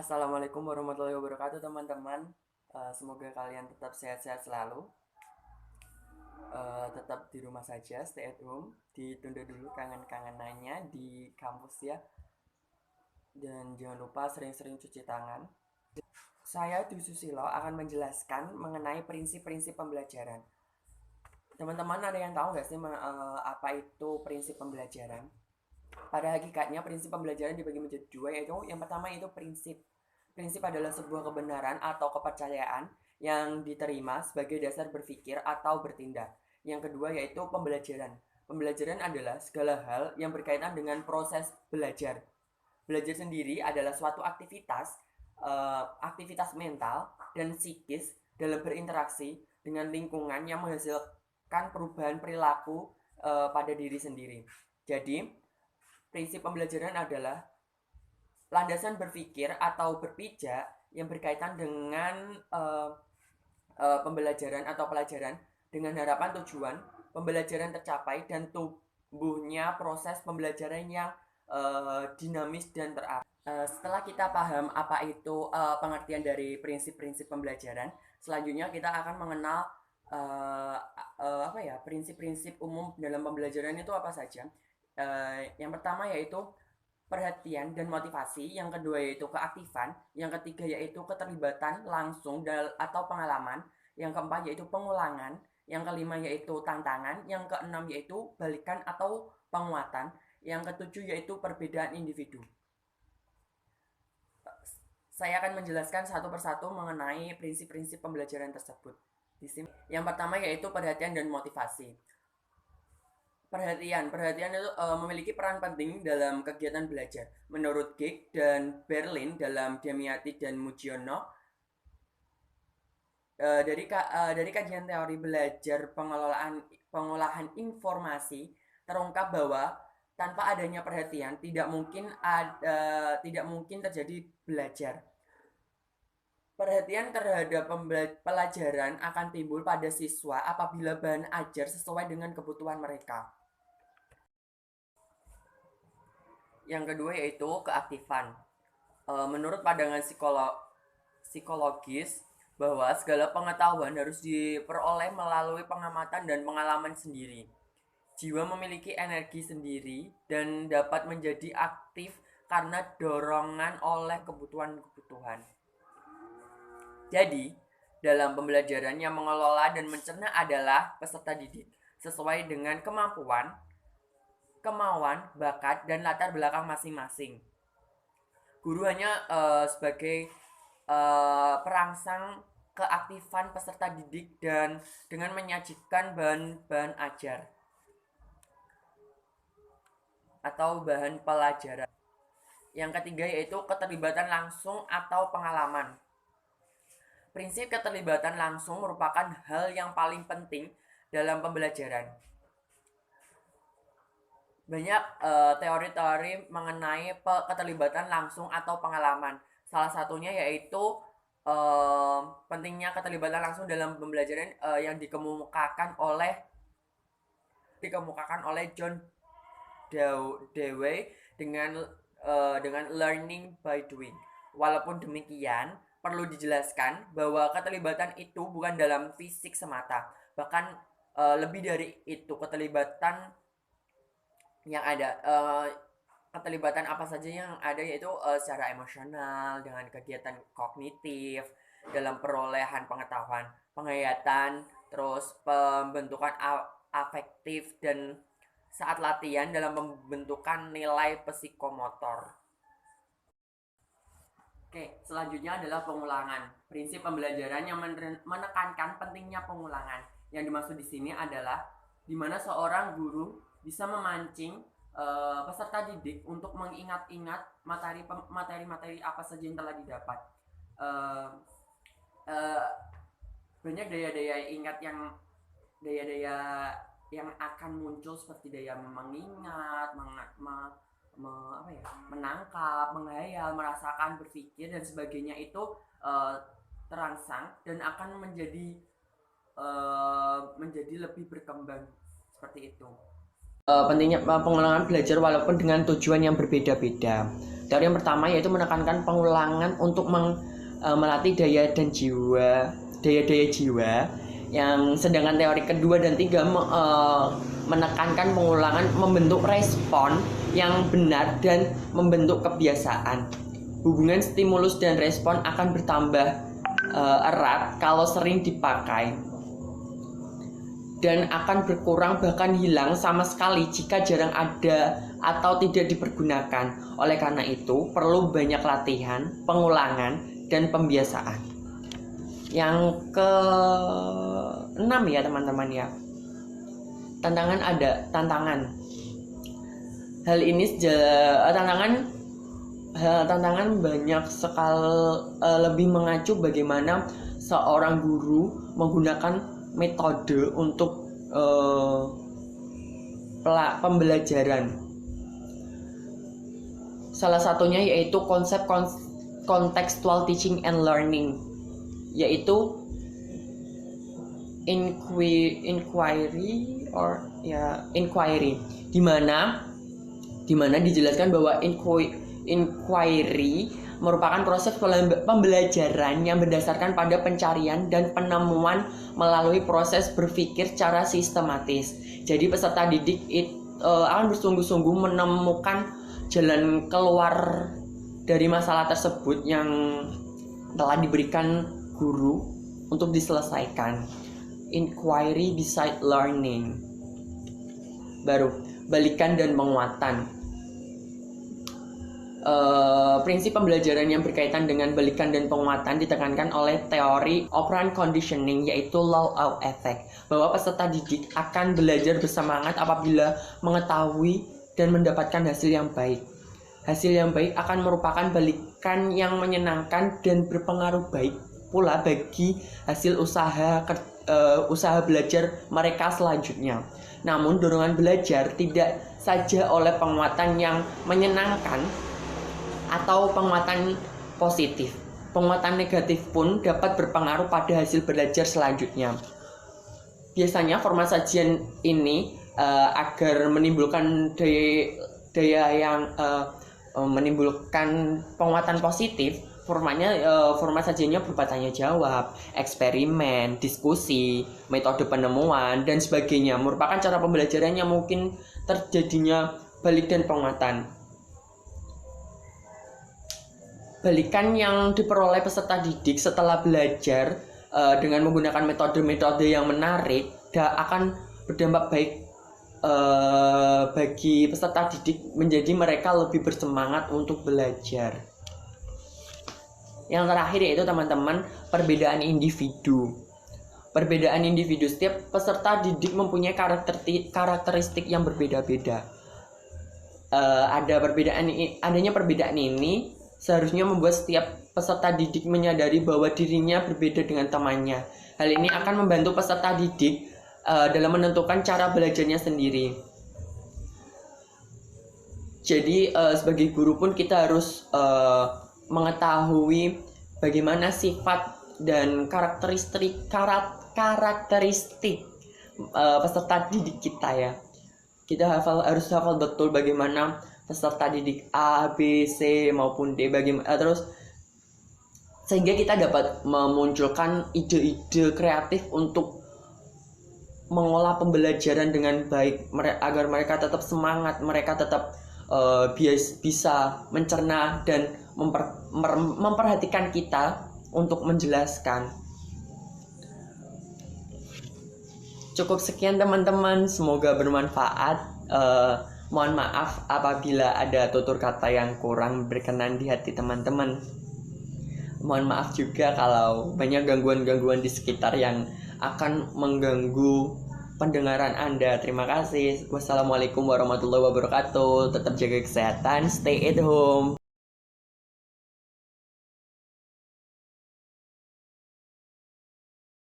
Assalamualaikum warahmatullahi wabarakatuh teman-teman. Semoga kalian tetap sehat-sehat selalu. Tetap di rumah saja, stay at home. Ditunda dulu kangen-kangenannya di kampus ya. Dan jangan lupa sering-sering cuci tangan. Saya Dwi Susilo akan menjelaskan mengenai prinsip-prinsip pembelajaran. Teman-teman ada yang tahu nggak sih apa itu prinsip pembelajaran? Pada hakikatnya prinsip pembelajaran dibagi menjadi dua, yaitu yang pertama itu prinsip. Prinsip adalah sebuah kebenaran atau kepercayaan yang diterima sebagai dasar berpikir atau bertindak. Yang kedua yaitu pembelajaran. Pembelajaran adalah segala hal yang berkaitan dengan proses belajar. Belajar sendiri adalah suatu aktivitas mental dan psikis dalam berinteraksi dengan lingkungan yang menghasilkan perubahan perilaku pada diri sendiri. Jadi, prinsip pembelajaran adalah landasan berpikir atau berpijak yang berkaitan dengan pembelajaran atau pelajaran dengan harapan tujuan pembelajaran tercapai dan tumbuhnya proses pembelajaran yang dinamis dan terarah. Setelah kita paham apa itu pengertian dari prinsip-prinsip pembelajaran, selanjutnya kita akan mengenal prinsip-prinsip umum dalam pembelajaran itu apa saja. Yang pertama yaitu perhatian dan motivasi, yang kedua yaitu keaktifan, yang ketiga yaitu keterlibatan langsung atau pengalaman, yang keempat yaitu pengulangan, yang kelima yaitu tantangan, yang keenam yaitu balikan atau penguatan, yang ketujuh yaitu perbedaan individu. Saya akan menjelaskan satu persatu mengenai prinsip-prinsip pembelajaran tersebut. Di sini, yang pertama yaitu perhatian dan motivasi. Perhatian itu memiliki peran penting dalam kegiatan belajar. Menurut Geek dan Berlin dalam Damiati dan Mugiono, dari kajian teori belajar pengolahan informasi terungkap bahwa tanpa adanya perhatian tidak mungkin terjadi belajar. Perhatian terhadap pelajaran akan timbul pada siswa apabila bahan ajar sesuai dengan kebutuhan mereka. Yang kedua yaitu keaktifan. Menurut pandangan psikologis bahwa segala pengetahuan harus diperoleh melalui pengamatan dan pengalaman sendiri. Jiwa memiliki energi sendiri dan dapat menjadi aktif karena dorongan oleh kebutuhan-kebutuhan. Jadi, dalam pembelajaran yang mengelola dan mencerna adalah peserta didik sesuai dengan kemampuan, kemauan, bakat, dan latar belakang masing-masing. Guru hanya sebagai perangsang keaktifan peserta didik dan dengan menyajikan bahan-bahan ajar atau bahan pelajaran. Yang ketiga yaitu keterlibatan langsung atau pengalaman. Prinsip keterlibatan langsung merupakan hal yang paling penting dalam pembelajaran. Banyak teori-teori mengenai keterlibatan langsung atau pengalaman. Salah satunya yaitu pentingnya keterlibatan langsung dalam pembelajaran yang dikemukakan oleh John Dewey dengan learning by doing. Walaupun demikian, perlu dijelaskan bahwa keterlibatan itu bukan dalam fisik semata, bahkan lebih dari itu. Keterlibatan yang ada keterlibatan apa saja yang ada yaitu secara emosional, dengan kegiatan kognitif dalam perolehan pengetahuan, penghayatan, terus pembentukan afektif, dan saat latihan dalam pembentukan nilai psikomotor. Oke, selanjutnya adalah pengulangan. Prinsip pembelajaran yang menekankan pentingnya pengulangan. Yang dimaksud di sini adalah di mana seorang guru bisa memancing peserta didik untuk mengingat-ingat materi-materi apa saja yang telah didapat. Banyak daya-daya ingat yang akan muncul seperti daya mengingat, menangkap, menghayal, merasakan, berpikir dan sebagainya itu terangsang dan akan menjadi lebih berkembang seperti itu. Pentingnya pengulangan belajar walaupun dengan tujuan yang berbeda-beda. Teori yang pertama yaitu menekankan pengulangan untuk melatih daya jiwa. Yang sedangkan teori kedua dan tiga menekankan pengulangan membentuk respon yang benar dan membentuk kebiasaan. Hubungan stimulus dan respon akan bertambah erat kalau sering dipakai, dan akan berkurang bahkan hilang sama sekali jika jarang ada atau tidak dipergunakan. Oleh karena itu, perlu banyak latihan, pengulangan, dan pembiasaan. Yang ke-6 ya teman-teman ya. Tantangan. Hal ini tantangan banyak sekali, lebih mengacu bagaimana seorang guru menggunakan metode untuk pembelajaran. Salah satunya yaitu konsep contextual teaching and learning, yaitu inquiry, di mana dijelaskan bahwa inquiry merupakan proses pembelajaran yang berdasarkan pada pencarian dan penemuan melalui proses berpikir secara sistematis. Jadi peserta didik akan bersungguh-sungguh menemukan jalan keluar dari masalah tersebut yang telah diberikan guru untuk diselesaikan. Inquiry beside learning. Baru, balikan dan penguatan. Prinsip pembelajaran yang berkaitan dengan balikan dan penguatan ditekankan oleh teori operant conditioning, yaitu law of effect, bahwa peserta didik akan belajar bersemangat apabila mengetahui dan mendapatkan hasil yang baik. Hasil yang baik akan merupakan balikan yang menyenangkan dan berpengaruh baik pula bagi hasil usaha belajar mereka selanjutnya. Namun dorongan belajar tidak saja oleh penguatan yang menyenangkan atau penguatan positif. Penguatan negatif pun dapat berpengaruh pada hasil belajar selanjutnya. Biasanya format sajian ini agar menimbulkan daya yang menimbulkan penguatan positif. Format sajiannya berupa tanya jawab, eksperimen, diskusi, metode penemuan, dan sebagainya. Merupakan cara pembelajaran yang mungkin terjadinya balik dan penguatan. Balikan yang diperoleh peserta didik setelah belajar dengan menggunakan metode-metode yang menarik akan berdampak baik bagi peserta didik, menjadi mereka lebih bersemangat untuk belajar. Yang terakhir yaitu teman-teman, perbedaan individu. Setiap peserta didik mempunyai karakteristik yang berbeda-beda. Adanya perbedaan ini seharusnya membuat setiap peserta didik menyadari bahwa dirinya berbeda dengan temannya. Hal ini akan membantu peserta didik dalam menentukan cara belajarnya sendiri. Jadi sebagai guru pun kita harus mengetahui bagaimana sifat dan karakteristik peserta didik kita ya. Kita harus hafal betul bagaimana peserta didik A, B, C maupun D, terus sehingga kita dapat memunculkan ide-ide kreatif untuk mengolah pembelajaran dengan baik, agar mereka tetap semangat, mereka tetap bisa mencerna dan memperhatikan kita untuk menjelaskan. Cukup sekian teman-teman, semoga bermanfaat. Mohon maaf apabila ada tutur kata yang kurang berkenan di hati teman-teman. Mohon maaf juga kalau banyak gangguan-gangguan di sekitar yang akan mengganggu pendengaran Anda. Terima kasih. Wassalamualaikum warahmatullahi wabarakatuh. Tetap jaga kesehatan, stay at home.